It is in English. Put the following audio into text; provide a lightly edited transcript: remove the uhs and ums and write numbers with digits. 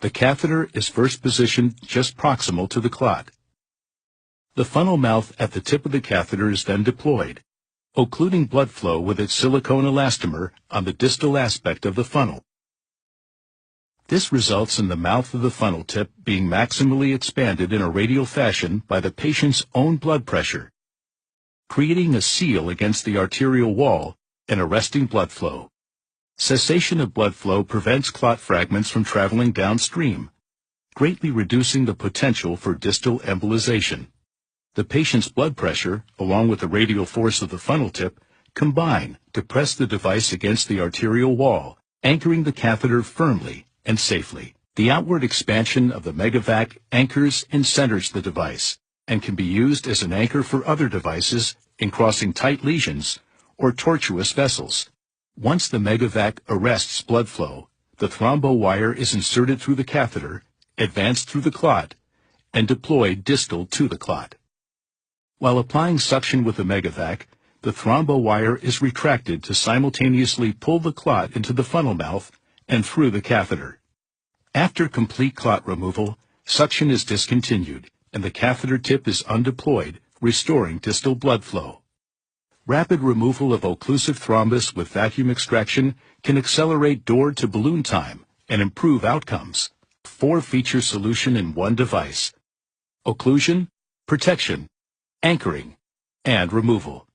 The catheter is first positioned just proximal to the clot. The funnel mouth at the tip of the catheter is then deployed, occluding blood flow with its silicone elastomer on the distal aspect of the funnel. This results in the mouth of the funnel tip being maximally expanded in a radial fashion by the patient's own blood pressure, creating a seal against the arterial wall and arresting blood flow. Cessation of blood flow prevents clot fragments from traveling downstream, greatly reducing the potential for distal embolization. The patient's blood pressure, along with the radial force of the funnel tip, combine to press the device against the arterial wall, anchoring the catheter firmly and safely. The outward expansion of the MegaVac anchors and centers the device, and can be used as an anchor for other devices in crossing tight lesions or tortuous vessels. Once the MegaVac arrests blood flow, the thrombo wire is inserted through the catheter, advanced through the clot, and deployed distal to the clot. While applying suction with the MegaVac, the thrombo wire is retracted to simultaneously pull the clot into the funnel mouth and through the catheter. After complete clot removal, suction is discontinued, and the catheter tip is undeployed, restoring distal blood flow. Rapid removal of occlusive thrombus with vacuum extraction can accelerate door-to-balloon time and improve outcomes. 4-feature solution in one device: occlusion, protection, anchoring, and removal.